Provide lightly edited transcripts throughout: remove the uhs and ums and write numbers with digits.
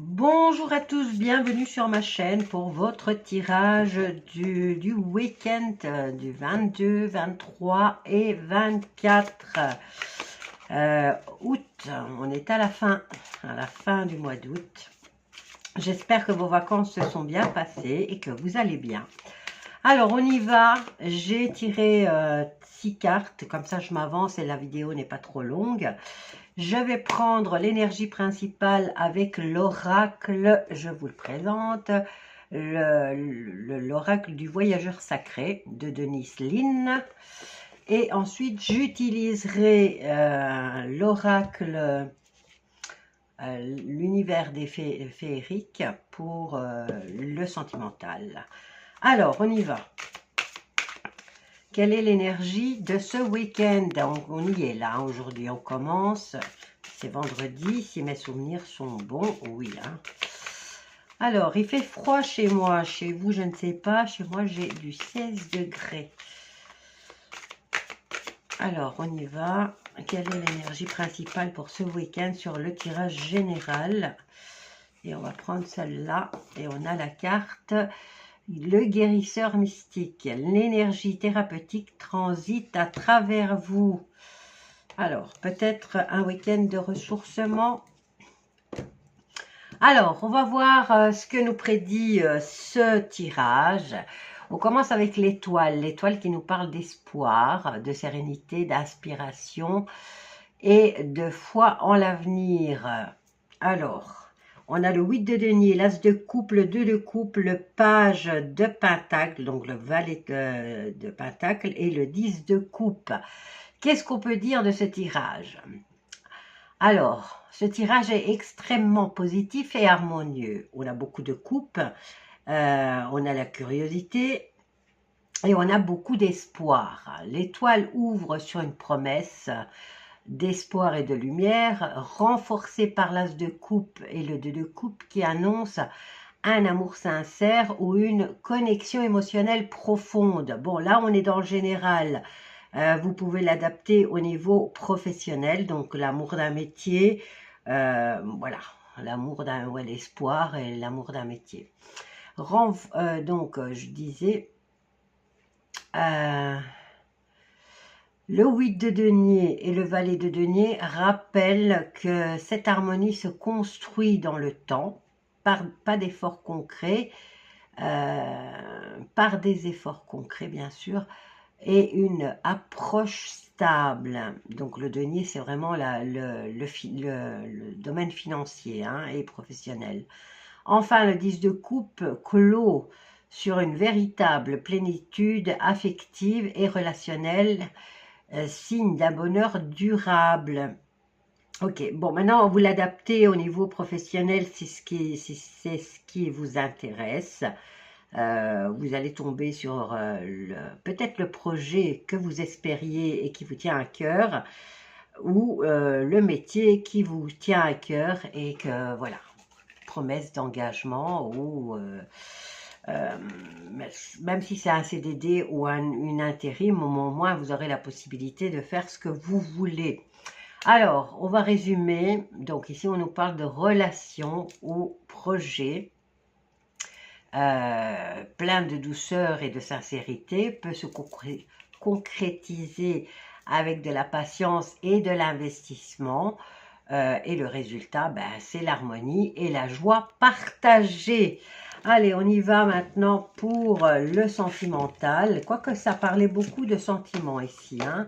Bonjour à tous, bienvenue sur ma chaîne pour votre tirage du week-end du 22, 23 et 24 août. On est à la fin du mois d'août. J'espère que vos vacances se sont bien passées et que vous allez bien. Alors, on y va. J'ai tiré 6 cartes, comme ça je m'avance et la vidéo n'est pas trop longue. Je vais prendre l'énergie principale avec l'oracle, je vous le présente, l'oracle du voyageur sacré de Denise Linn. Et ensuite, j'utiliserai l'oracle, l'univers des féeriques pour le sentimental. Alors, on y va. Quelle est l'énergie de ce week-end? On y est là, aujourd'hui on commence. C'est vendredi, si mes souvenirs sont bons, oui. Hein. Alors, il fait froid chez moi, chez vous, je ne sais pas. Chez moi, j'ai du 16 degrés. Alors, on y va. Quelle est l'énergie principale pour ce week-end sur le tirage général? Et on va prendre celle-là. Et on a la carte... Le guérisseur mystique, l'énergie thérapeutique transite à travers vous. Alors, peut-être un week-end de ressourcement. Alors, on va voir ce que nous prédit ce tirage. On commence avec l'étoile qui nous parle d'espoir, de sérénité, d'inspiration et de foi en l'avenir. Alors... On a le 8 de denier, l'as de coupe, le 2 de coupe, le page de pentacle, donc le valet de pentacle et le 10 de coupe. Qu'est-ce qu'on peut dire de ce tirage? Alors, ce tirage est extrêmement positif et harmonieux. On a beaucoup de coupes, on a la curiosité et on a beaucoup d'espoir. L'étoile ouvre sur une promesse d'espoir et de lumière, renforcé par l'as de coupe et le 2 de coupe qui annonce un amour sincère ou une connexion émotionnelle profonde. Bon, là, on est dans le général. Vous pouvez l'adapter au niveau professionnel, donc l'amour d'un métier, voilà, l'amour d'un, ouais, l'espoir et l'amour d'un métier. Donc, je disais... le 8 de denier et le valet de denier rappellent que cette harmonie se construit dans le temps, pas d'efforts concrets, par des efforts concrets bien sûr, et une approche stable. Donc le denier, c'est vraiment le domaine financier hein, et professionnel. Enfin, le 10 de coupe clôt sur une véritable plénitude affective et relationnelle, signe d'un bonheur durable. Ok, bon, maintenant vous l'adaptez au niveau professionnel, c'est ce qui vous intéresse. Vous allez tomber sur peut-être le projet que vous espériez et qui vous tient à cœur, ou le métier qui vous tient à cœur et que, voilà, promesse d'engagement ou... même si c'est un CDD ou une intérim, au moins vous aurez la possibilité de faire ce que vous voulez. Alors, on va résumer. Donc ici, on nous parle de relations ou projets. Plein de douceur et de sincérité, peut se concrétiser avec de la patience et de l'investissement. Et le résultat, ben, c'est l'harmonie et la joie partagée. Allez, on y va maintenant pour le sentimental. Quoique ça parlait beaucoup de sentiments ici. Hein.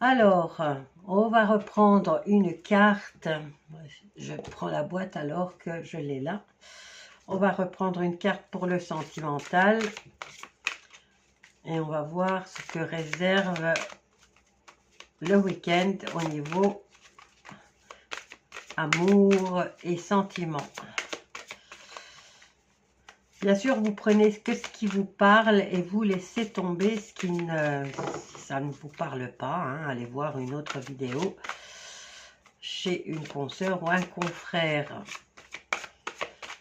Alors, on va reprendre une carte. Je prends la boîte alors que je l'ai là. On va reprendre une carte pour le sentimental. Et on va voir ce que réserve le week-end au niveau amour et sentiments. Bien sûr, vous prenez que ce qui vous parle et vous laissez tomber ce qui ne, ça ne vous parle pas. Hein. Allez voir une autre vidéo chez une consoeur ou un confrère.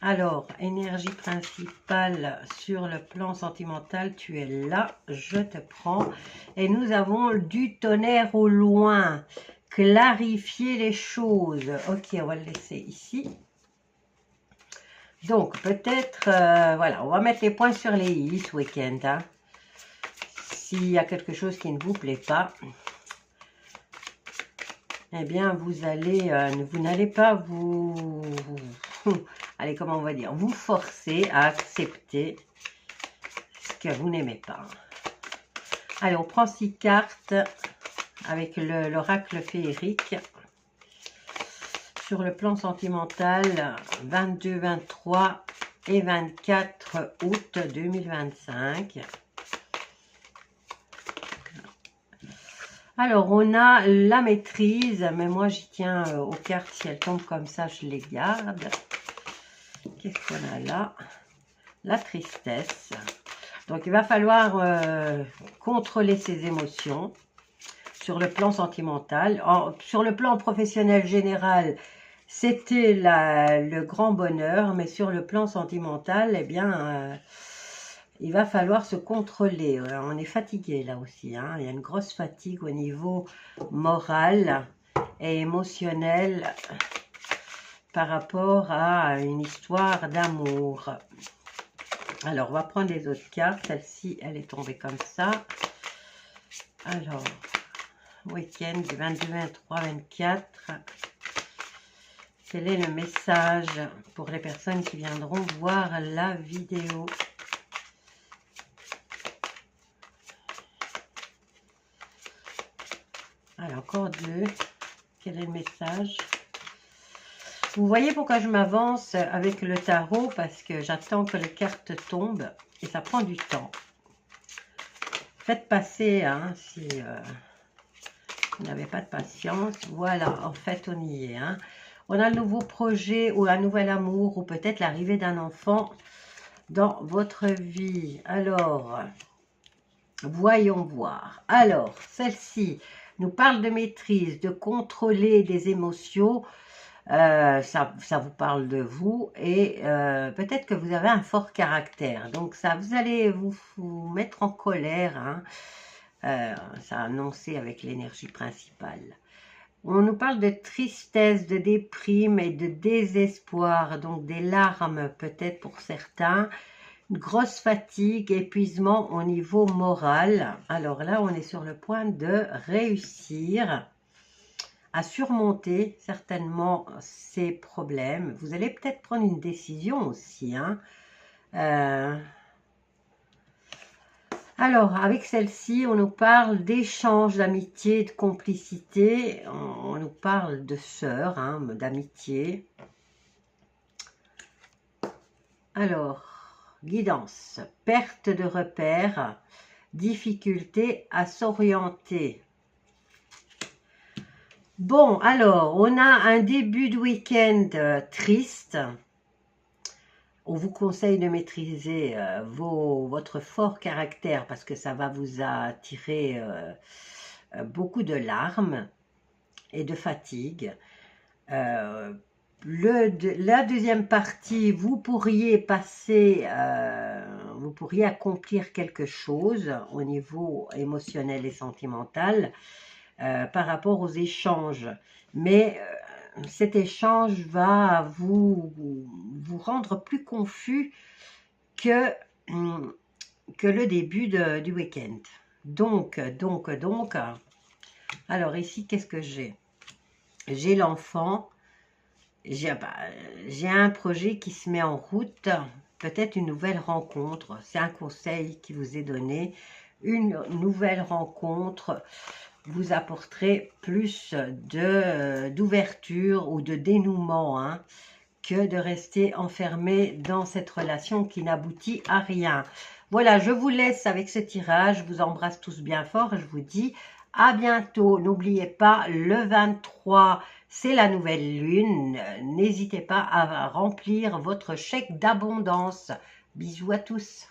Alors, énergie principale sur le plan sentimental, tu es là, je te prends. Et nous avons du tonnerre au loin. Clarifier les choses. Ok, on va le laisser ici. Donc, peut-être, voilà, on va mettre les points sur les i ce week-end. Hein. S'il y a quelque chose qui ne vous plaît pas, eh bien, vous n'allez pas allez, comment on va dire, vous forcer à accepter ce que vous n'aimez pas. Allez, on prend 6 cartes avec l'oracle féerique. Sur le plan sentimental, 22, 23 et 24 août 2025. Alors, on a la maîtrise, mais moi, j'y tiens aux cartes. Si elles tombent comme ça, je les garde. Qu'est-ce qu'on a là? La tristesse. Donc, il va falloir contrôler ses émotions sur le plan sentimental. Sur le plan professionnel général, c'était le grand bonheur, mais sur le plan sentimental, eh bien, il va falloir se contrôler. On est fatigué là aussi. Hein. Il y a une grosse fatigue au niveau moral et émotionnel par rapport à une histoire d'amour. Alors, on va prendre les autres cartes. Celle-ci, elle est tombée comme ça. Alors, week-end du 22, 23, 24. Quel est le message pour les personnes qui viendront voir la vidéo? Alors, encore deux. Quel est le message? Vous voyez pourquoi je m'avance avec le tarot? Parce que j'attends que les cartes tombent et ça prend du temps. Faites passer, hein, si vous n'avez pas de patience. Voilà, en fait, on y est. Hein. On a un nouveau projet ou un nouvel amour ou peut-être l'arrivée d'un enfant dans votre vie. Alors, voyons voir. Alors, celle-ci nous parle de maîtrise, de contrôler des émotions. Ça vous parle de vous et peut-être que vous avez un fort caractère. Donc, ça, vous allez vous mettre en colère. Hein. Ça a annoncé avec l'énergie principale. On nous parle de tristesse, de déprime et de désespoir. Donc, des larmes peut-être pour certains. Une grosse fatigue, épuisement au niveau moral. Alors là, on est sur le point de réussir à surmonter certainement ces problèmes. Vous allez peut-être prendre une décision aussi. Hein. Alors, avec celle-ci, on nous parle d'échange, d'amitié, de complicité. On nous parle de sœurs, hein, d'amitié. Alors, guidance, perte de repères, difficulté à s'orienter. Bon, alors, on a un début de week-end triste. On vous conseille de maîtriser votre fort caractère parce que ça va vous attirer beaucoup de larmes et de fatigue. La deuxième partie, vous pourriez vous pourriez accomplir quelque chose au niveau émotionnel et sentimental par rapport aux échanges. Mais cet échange va vous rendre plus confus que le début du week-end. Donc, alors ici, qu'est-ce que j'ai? J'ai l'enfant, j'ai un projet qui se met en route, peut-être une nouvelle rencontre. C'est un conseil qui vous est donné. Une nouvelle rencontre vous apporterait plus d'ouverture ou de dénouement hein, que de rester enfermé dans cette relation qui n'aboutit à rien. Voilà, je vous laisse avec ce tirage. Je vous embrasse tous bien fort et je vous dis à bientôt. N'oubliez pas, le 23, c'est la nouvelle lune. N'hésitez pas à remplir votre chèque d'abondance. Bisous à tous.